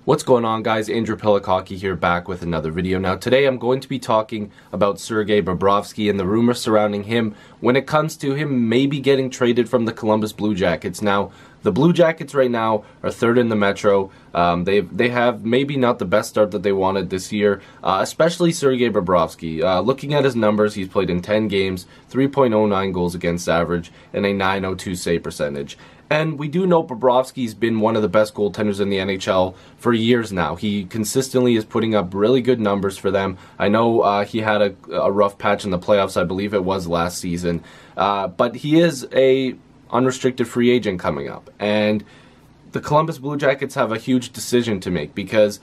What's going on, guys? Andrew Piluk Hockey here, back with another video. Now today I'm going to be talking about Sergei Bobrovsky and the rumors surrounding him when it comes to him maybe getting traded from the Columbus Blue Jackets. Now the Blue Jackets right now are third in the Metro. They have maybe not the best start that they wanted this year, especially Sergei Bobrovsky. Looking at his numbers, he's played in 10 games, 3.09 goals against average, and a .902 save percentage. And we do know Bobrovsky's been one of the best goaltenders in the NHL for years now. He consistently is putting up really good numbers for them. I know he had a rough patch in the playoffs, I believe it was last season. But he is a unrestricted free agent coming up. And the Columbus Blue Jackets have a huge decision to make because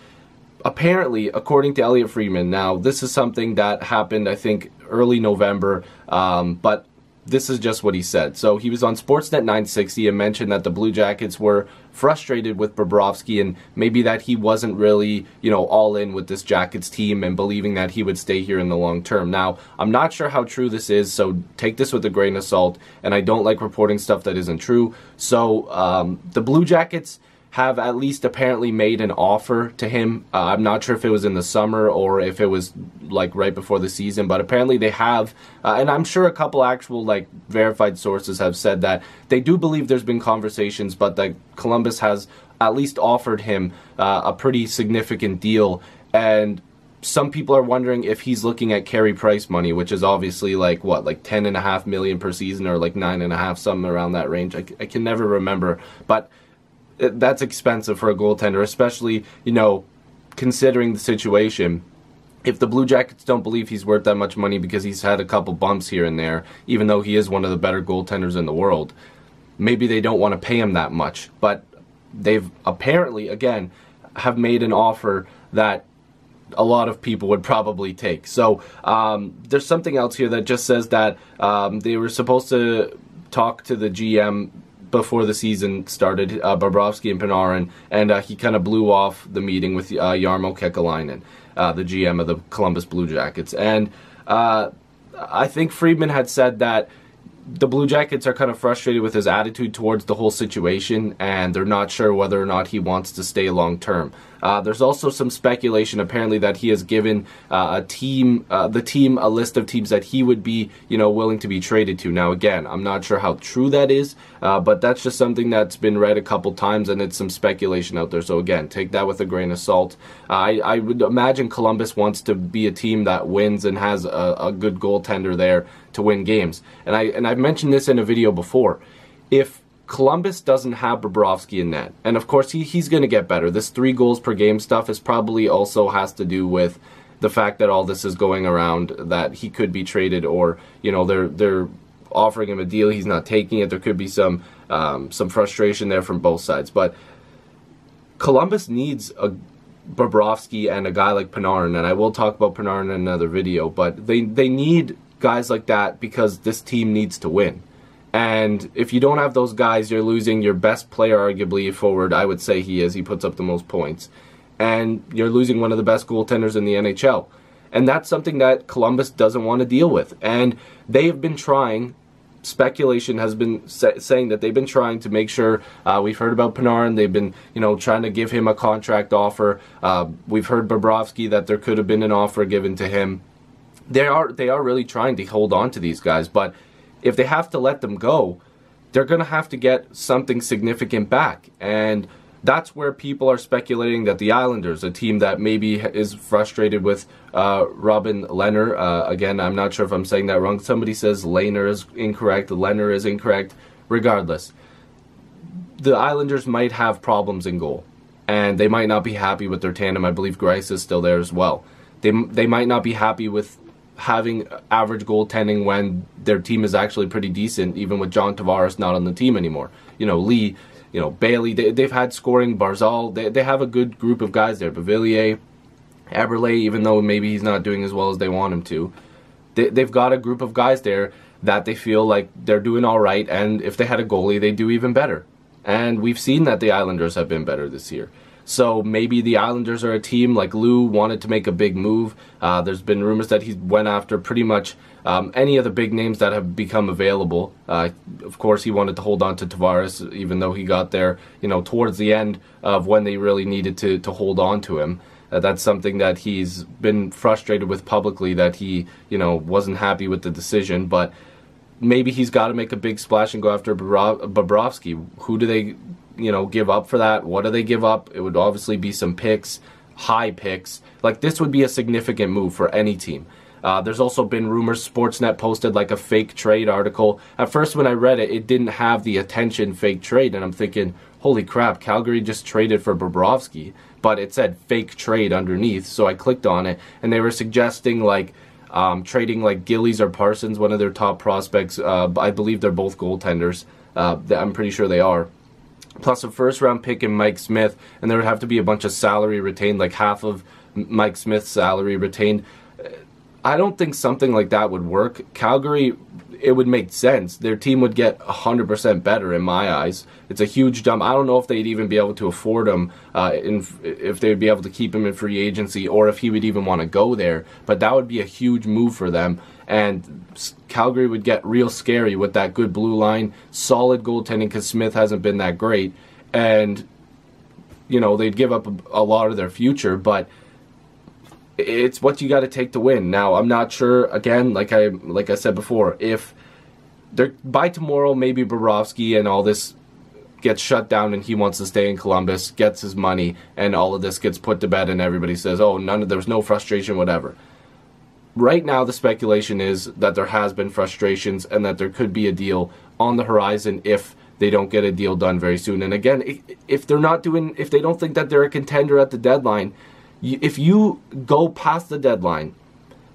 apparently, according to Elliotte Friedman, now this is something that happened, I think, early November, but this is just what he said. So he was on Sportsnet 960 and mentioned that the Blue Jackets were frustrated with Bobrovsky and maybe that he wasn't really, all in with this Jackets team and believing that he would stay here in the long term. Now, I'm not sure how true this is, so take this with a grain of salt, and I don't like reporting stuff that isn't true. So the Blue Jackets have at least apparently made an offer to him. I'm not sure if it was in the summer or if it was like right before the season, but apparently they have, and I'm sure a couple actual verified sources have said that they do believe there's been conversations, but that Columbus has at least offered him a pretty significant deal. And some people are wondering if he's looking at Carey Price money, which is obviously like $10.5 million per season, or like $9.5, something around that range. I can never remember, but that's expensive for a goaltender, especially, considering the situation. If the Blue Jackets don't believe he's worth that much money because he's had a couple bumps here and there, even though he is one of the better goaltenders in the world, maybe they don't want to pay him that much. But they've apparently, again, have made an offer that a lot of people would probably take. So there's something else here that just says that they were supposed to talk to the GM before the season started, Bobrovsky and Panarin, and he kind of blew off the meeting with Jarmo Kekalainen, the GM of the Columbus Blue Jackets. And I think Friedman had said that the Blue Jackets are kind of frustrated with his attitude towards the whole situation, and they're not sure whether or not he wants to stay long term. There's also some speculation, apparently, that he has given the team a list of teams that he would be, willing to be traded to. Now, again, I'm not sure how true that is, but that's just something that's been read a couple times, and it's some speculation out there. So again, take that with a grain of salt. I would imagine Columbus wants to be a team that wins and has a good goaltender there to win games. And I've mentioned this in a video before. If Columbus doesn't have Bobrovsky in net, and of course he's going to get better. This 3 goals per game stuff is probably also has to do with the fact that all this is going around, that he could be traded, or they're offering him a deal, he's not taking it. There could be some frustration there from both sides. But Columbus needs a Bobrovsky and a guy like Panarin, and I will talk about Panarin in another video, but they need guys like that because this team needs to win. And if you don't have those guys, you're losing your best player, arguably forward. I would say he is. He puts up the most points. And you're losing one of the best goaltenders in the NHL. And that's something that Columbus doesn't want to deal with. And they have been trying. Speculation has been saying that they've been trying to make sure. We've heard about Panarin. They've been, trying to give him a contract offer. We've heard Bobrovsky that there could have been an offer given to him. They are really trying to hold on to these guys, but if they have to let them go, they're going to have to get something significant back. And that's where people are speculating that the Islanders, a team that maybe is frustrated with Robin Lehner, again, I'm not sure if I'm saying that wrong. Somebody says Lehner is incorrect, Lehner is incorrect. Regardless, the Islanders might have problems in goal, and they might not be happy with their tandem. I believe Greiss is still there as well. They might not be happy with having average goaltending when their team is actually pretty decent, even with John Tavares not on the team anymore. Lee, Bailey, they've had scoring, Barzal, they have a good group of guys there. Bavillier, Eberle, even though maybe he's not doing as well as they want him to. They've got a group of guys there that they feel like they're doing all right, and if they had a goalie, they'd do even better. And we've seen that the Islanders have been better this year. So maybe the Islanders are a team like Lou wanted to make a big move. There's been rumors that he went after pretty much any of the big names that have become available. Of course, he wanted to hold on to Tavares, even though he got there, towards the end of when they really needed to hold on to him. That's something that he's been frustrated with publicly, that he, wasn't happy with the decision. But maybe he's got to make a big splash and go after Bobrovsky. Who do they, give up for that? What do they give up? It would obviously be some picks, high picks. Like, this would be a significant move for any team. There's also been rumors. Sportsnet posted like a fake trade article. At first, when I read it, it didn't have the attention fake trade, and I'm thinking, holy crap, Calgary just traded for Bobrovsky. But it said fake trade underneath, so I clicked on it, and they were suggesting like trading like Gillies or Parsons, one of their top prospects. I believe they're both goaltenders. I'm pretty sure they are. Plus a first-round pick in Mike Smith, and there would have to be a bunch of salary retained, like half of Mike Smith's salary retained. I don't think something like that would work. Calgary, it would make sense. Their team would get 100% better in my eyes. It's a huge jump. I don't know if they'd even be able to afford him, if they'd be able to keep him in free agency, or if he would even want to go there. But that would be a huge move for them. And Calgary would get real scary with that good blue line, solid goaltending, because Smith hasn't been that great. And, they'd give up a lot of their future, but it's what you got to take to win. Now, I'm not sure, again, like I said before, if by tomorrow maybe Bobrovsky and all this gets shut down and he wants to stay in Columbus, gets his money, and all of this gets put to bed and everybody says, oh, there was no frustration, whatever. Right now, the speculation is that there has been frustrations and that there could be a deal on the horizon if they don't get a deal done very soon. And again, if they don't think that they're a contender at the deadline, if you go past the deadline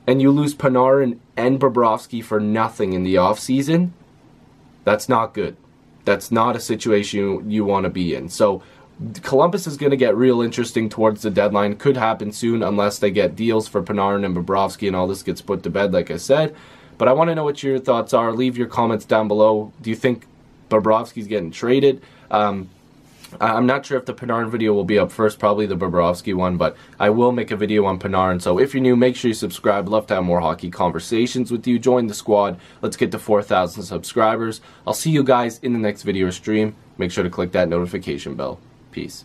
and you lose Panarin and Bobrovsky for nothing in the offseason, that's not good. That's not a situation you want to be in. So Columbus is going to get real interesting towards the deadline. Could happen soon unless they get deals for Panarin and Bobrovsky and all this gets put to bed, like I said. But I want to know what your thoughts are. Leave your comments down below. Do you think Bobrovsky's getting traded? I'm not sure if the Panarin video will be up first, probably the Bobrovsky one, but I will make a video on Panarin. So if you're new, make sure you subscribe. Love to have more hockey conversations with you. Join the squad. Let's get to 4,000 subscribers. I'll see you guys in the next video or stream. Make sure to click that notification bell. Peace.